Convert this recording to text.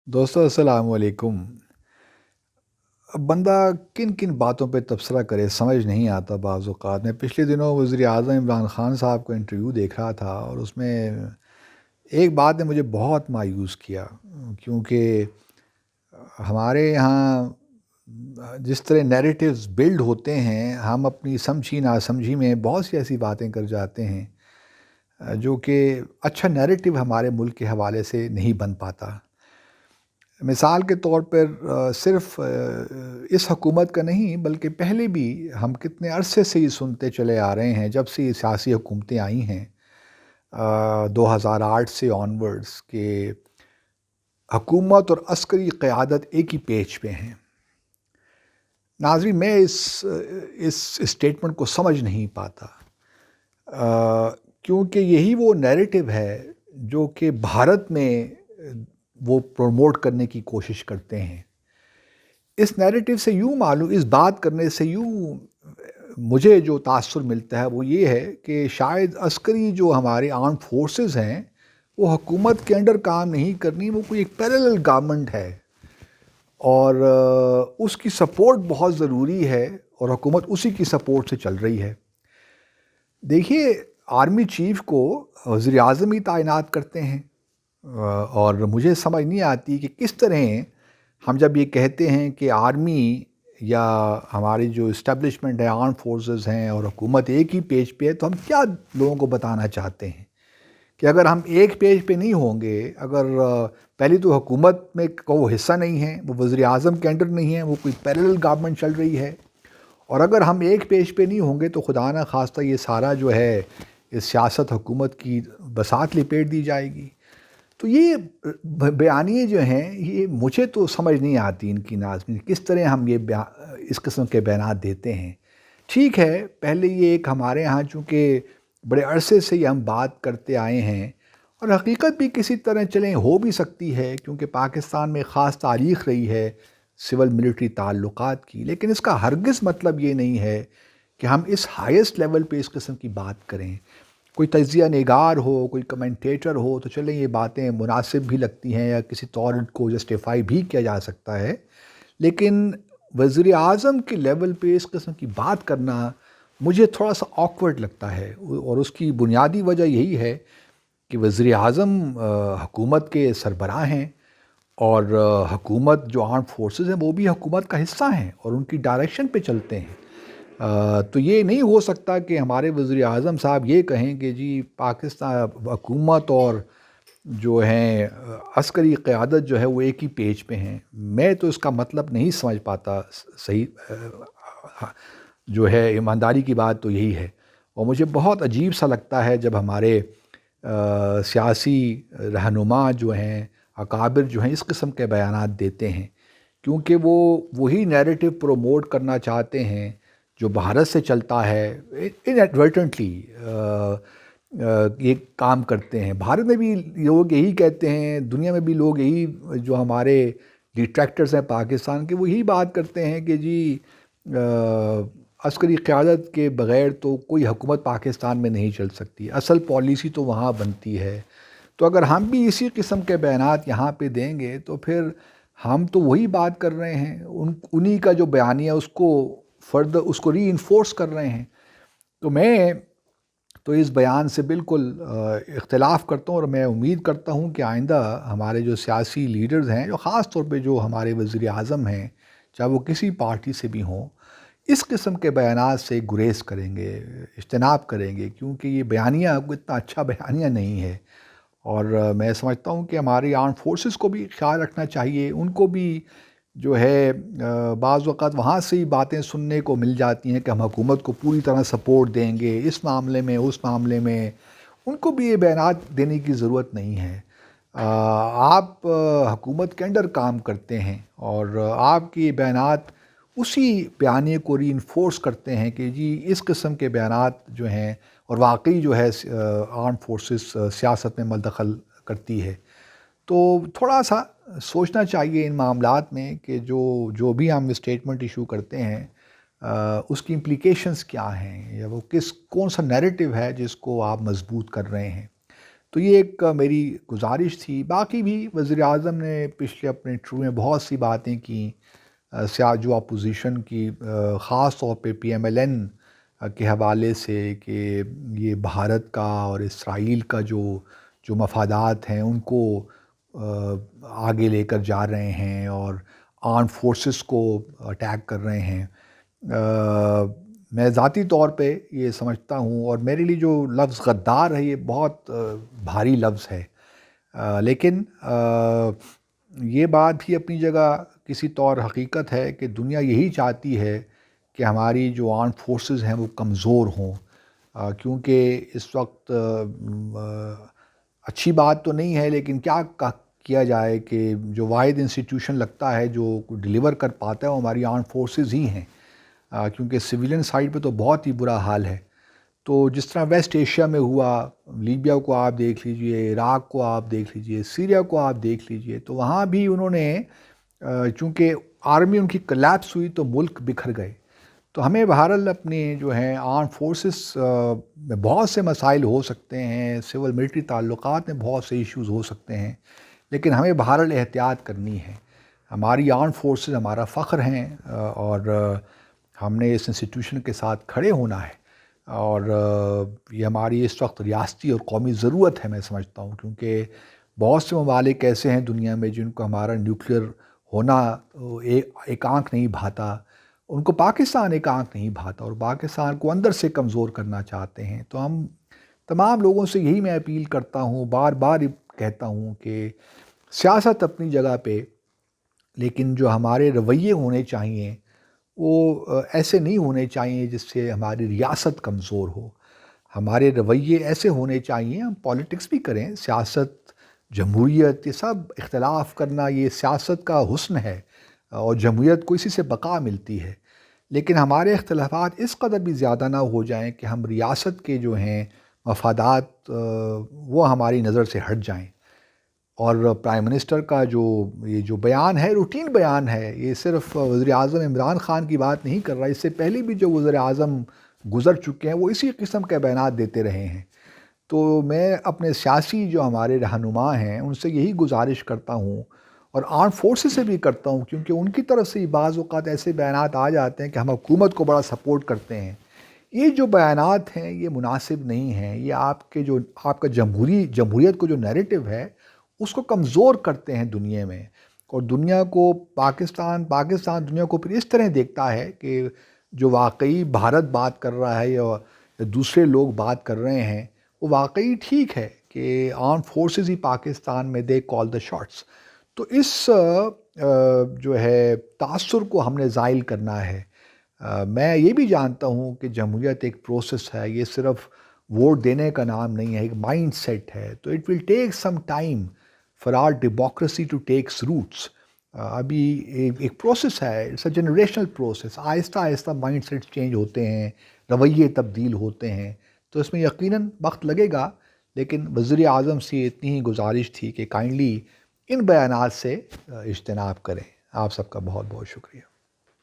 दोस्तों अस्सलाम वालेकुम। अब बंदा किन किन बातों पे तबसरा करे समझ नहीं आता बाज़ औक़ात। मैं पिछले दिनों वज़ीर आज़म इमरान ख़ान साहब का इंटरव्यू देख रहा था और उसमें एक बात ने मुझे बहुत मायूस किया, क्योंकि हमारे यहाँ जिस तरह नैरेटिव्स बिल्ड होते हैं, हम अपनी समझी नासमझी में बहुत सी ऐसी बातें कर जाते हैं जो कि अच्छा नैरेटिव हमारे मुल्क के हवाले से नहीं बन पाता। मिसाल के तौर पर सिर्फ़ इस हुकूमत का नहीं बल्कि पहले भी हम कितने अरसे से ये सुनते चले आ रहे हैं, जब से ये सियासी हुकूमतें आई हैं 2008 से ऑनवर्ड्स के हुकूमत और अस्करी क़यादत एक ही पेज पे हैं। नाज़रीन, मैं इस स्टेटमेंट को समझ नहीं पाता, क्योंकि यही वो नैरेटिव है जो कि भारत में वो प्रमोट करने की कोशिश करते हैं। इस नैरेटिव से यूँ मालूम इस बात करने से यूँ मुझे जो तासुर मिलता है वो ये है कि शायद अस्करी जो हमारे आर्म फोर्सेस हैं वो हुकूमत के अंडर काम नहीं करनी, वो कोई एक पैरेलल गवर्नमेंट है और उसकी सपोर्ट बहुत ज़रूरी है और हुकूमत उसी की सपोर्ट से चल रही है। देखिए, आर्मी चीफ़ को वज़ीर आज़म ही तैनात करते हैं और मुझे समझ नहीं आती कि किस तरह हम जब ये कहते हैं कि आर्मी या हमारी जो इस्टेब्लिशमेंट है, आर्म फोर्सेस हैं और हुकूमत एक ही पेज पे है, तो हम क्या लोगों को बताना चाहते हैं कि अगर हम एक पेज पे नहीं होंगे, अगर पहली तो हुकूमत में का वो हिस्सा नहीं है, वो वज़ीर आज़म के अंडर नहीं है, वो कोई पैरेलल गवर्नमेंट चल रही है, और अगर हम एक पेज पे नहीं होंगे तो खुदा न खास्ता ये सारा जो है इस सियासत हुकूमत की बसात लिपेट दी जाएगी। तो ये बयानिए जो हैं ये मुझे तो समझ नहीं आती इनकी नाज़मीन, किस तरह हम ये इस किस्म के बयानात देते हैं। ठीक है, पहले ये एक हमारे यहाँ चूँकि बड़े अरसे से ये हम बात करते आए हैं और हकीकत भी किसी तरह चलें हो भी सकती है, क्योंकि पाकिस्तान में ख़ास तारीख़ रही है सिविल मिलिट्री ताल्लुकात की, लेकिन इसका हरगिज़ मतलब ये नहीं है कि हम इस हाईएस्ट लेवल पे इस किस्म की बात करें। कोई तज्ज़िया निगार हो, कोई कमेंटेटर हो तो चलें ये बातें मुनासिब भी लगती हैं या किसी तौर को जस्टिफ़ाई भी किया जा सकता है, लेकिन वज़ीर आज़म के लेवल पे इस किस्म की बात करना मुझे थोड़ा-सा ऑकवर्ड लगता है और उसकी बुनियादी वजह यही है कि वज़ीर आज़म हुकूमत के सरबराह हैं और हुकूमत जो आर्म्ड फोर्सेस हैं वो भी हुकूमत का हिस्सा हैं और उनकी डायरेक्शन पे चलते हैं। तो ये नहीं हो सकता कि हमारे वज़ीर आज़म साहब ये कहें कि जी पाकिस्तान हुकूमत और जो हैं अस्करी क़यादत जो है वो एक ही पेज पे हैं। मैं तो इसका मतलब नहीं समझ पाता सही। जो है ईमानदारी की बात तो यही है और मुझे बहुत अजीब सा लगता है जब हमारे सियासी रहनुमा जो हैं, अकाबिर जो हैं, इस किस्म के बयानात देते हैं, क्योंकि वो वही नैरेटिव प्रमोट करना चाहते हैं जो भारत से चलता है। इनएडवर्टेंटली ये काम करते हैं। भारत में भी लोग यही कहते हैं, दुनिया में भी लोग यही, जो हमारे डिट्रैक्टर्स हैं पाकिस्तान के, वो यही बात करते हैं कि जी अस्करी क़यादत के बग़ैर तो कोई हुकूमत पाकिस्तान में नहीं चल सकती, असल पॉलिसी तो वहाँ बनती है। तो अगर हम भी इसी किस्म के बयानात यहाँ पे देंगे तो फिर हम तो वही बात कर रहे हैं, उन्हीं का जो बयानिया उसको फर्दर उसको रीइंफोर्स कर रहे हैं। तो मैं तो इस बयान से बिल्कुल इख्तिलाफ़ करता हूँ और मैं उम्मीद करता हूँ कि आइंदा हमारे जो सियासी लीडर्स हैं, जो ख़ास तौर पे जो हमारे वज़ीर आज़म हैं, चाहे वो किसी पार्टी से भी हों, इस किस्म के बयानात से गुरेज़ करेंगे, इज्तनाब करेंगे, क्योंकि ये बयानिया कोई इतना अच्छा बयानिया नहीं है। और मैं समझता हूँ कि हमारी आर्म्ड फोर्सेस को भी ख़्याल रखना चाहिए, उनको भी जो है बाज़ वक़्त वहाँ से ही बातें सुनने को मिल जाती हैं कि हम हुकूमत को पूरी तरह सपोर्ट देंगे इस मामले में, उस मामले में। उनको भी ये बयानात देने की ज़रूरत नहीं है। आप हुकूमत के अंडर काम करते हैं और आपके ये बयानात उसी बयानिए को रीइंफोर्स करते हैं कि जी इस किस्म के बयानात जो हैं, और वाक़ई जो है आर्म्ड फोर्सेस सियासत में दखल करती है। तो थोड़ा-सा सोचना चाहिए इन मामलात में कि जो जो भी हम स्टेटमेंट इशू करते हैं उसकी इम्प्लिकेशंस क्या हैं, या वो कौन-सा नैरेटिव है जिसको आप मज़बूत कर रहे हैं। تو یہ ایک میری گزارش تھی. باقی بھی وزیر اعظم نے پچھلے اپنے ٹرو میں بہت سی باتیں کی جو اپوزیشن کی، خاص طور پہ PMLN کے حوالے سے، کہ یہ بھارت کا اور اسرائیل کا جو مفادات ہیں ان کو آگے لے کر جا رہے ہیں اور آرم فورسز کو اٹیک کر رہے ہیں. میں ذاتی طور پہ یہ سمجھتا ہوں، اور میرے لیے جو لفظ غدار ہے یہ بہت بھاری لفظ ہے، لیکن یہ بات بھی اپنی جگہ کسی طور حقیقت ہے کہ دنیا یہی چاہتی ہے کہ ہماری جو آرم فورسز ہیں وہ کمزور ہوں، کیونکہ اس وقت اچھی بات تو نہیں ہے، لیکن کیا جائے کہ جو واحد انسٹیٹیوشن لگتا ہے جو ڈیلیور کر پاتا ہے وہ ہماری آرم فورسز ہی ہیں، کیونکہ سویلین سائڈ پہ تو بہت ہی برا حال ہے. تو جس طرح ویسٹ ایشیا میں ہوا، لیبیا کو آپ دیکھ لیجئے، عراق کو آپ دیکھ لیجئے، سیریا کو آپ دیکھ لیجئے، تو وہاں بھی انہوں نے چونکہ آرمی ان کی کلیپس ہوئی تو ملک بکھر گئے. تو ہمیں بہرحال اپنے جو ہیں آرم فورسز میں بہت سے مسائل ہو سکتے ہیں، سول ملٹری تعلقات میں بہت سے ایشوز ہو سکتے ہیں، لیکن ہمیں بہرحال احتیاط کرنی ہے. ہماری آرم فورسز ہمارا فخر ہیں، اور ہم نے اس انسٹیٹیوشن کے ساتھ کھڑے ہونا ہے، اور یہ ہماری اس وقت ریاستی اور قومی ضرورت ہے، میں سمجھتا ہوں، کیونکہ بہت سے ممالک ایسے ہیں دنیا میں جن کو ہمارا نیوکلیئر ہونا ایک آنکھ نہیں بھاتا، ان کو پاکستان ایک آنکھ نہیں بھاتا، اور پاکستان کو اندر سے کمزور کرنا چاہتے ہیں. تو ہم تمام لوگوں سے یہی میں اپیل کرتا ہوں، بار بار کہتا ہوں کہ سیاست اپنی جگہ پہ، لیکن جو ہمارے رویے ہونے چاہیے وہ ایسے نہیں ہونے چاہیے جس سے ہماری ریاست کمزور ہو. ہمارے رویے ایسے ہونے چاہیے، ہم پولیٹکس بھی کریں، سیاست، جمہوریت، یہ سب اختلاف کرنا یہ سیاست کا حسن ہے، اور جمہوریت کو اسی سے بقا ملتی ہے، لیکن ہمارے اختلافات اس قدر بھی زیادہ نہ ہو جائیں کہ ہم ریاست کے جو ہیں مفادات وہ ہماری نظر سے ہٹ جائیں. اور پرائم منسٹر کا یہ جو بیان ہے، روٹین بیان ہے، یہ صرف وزیر اعظم عمران خان کی بات نہیں کر رہا، اس سے پہلے بھی جو وزیر اعظم گزر چکے ہیں وہ اسی قسم کے بیانات دیتے رہے ہیں. تو میں اپنے سیاسی جو ہمارے رہنما ہیں ان سے یہی گزارش کرتا ہوں، اور آرم فورسز سے بھی کرتا ہوں، کیونکہ ان کی طرف سے بعض اوقات ایسے بیانات آ جاتے ہیں کہ ہم حکومت کو بڑا سپورٹ کرتے ہیں. یہ جو بیانات ہیں یہ مناسب نہیں ہیں، یہ آپ کا جمہوریت کو جو نیریٹو ہے اس کو کمزور کرتے ہیں دنیا میں، اور دنیا کو پاکستان دنیا کو پھر اس طرح دیکھتا ہے کہ جو واقعی بھارت بات کر رہا ہے یا دوسرے لوگ بات کر رہے ہیں وہ واقعی ٹھیک ہے کہ آرم فورسز ہی پاکستان میں دے کال دا شاٹس. تو اس جو ہے تاثر کو ہم نے زائل کرنا ہے. میں یہ بھی جانتا ہوں کہ جمہوریت ایک پروسیس ہے، یہ صرف ووٹ دینے کا نام نہیں ہے، ایک مائنڈ سیٹ ہے. تو it will take some time for our democracy to takes roots. ابھی ایک پروسیس ہے، اٹس اے جنریشنل پروسیس، آہستہ آہستہ مائنڈ سیٹ چینج ہوتے ہیں، رویے تبدیل ہوتے ہیں. تو اس میں یقیناً وقت لگے گا، لیکن وزیر اعظم سے اتنی ہی گزارش تھی کہ کائنڈلی ان بیانات سے اجتناب کریں. آپ سب کا بہت بہت شکریہ.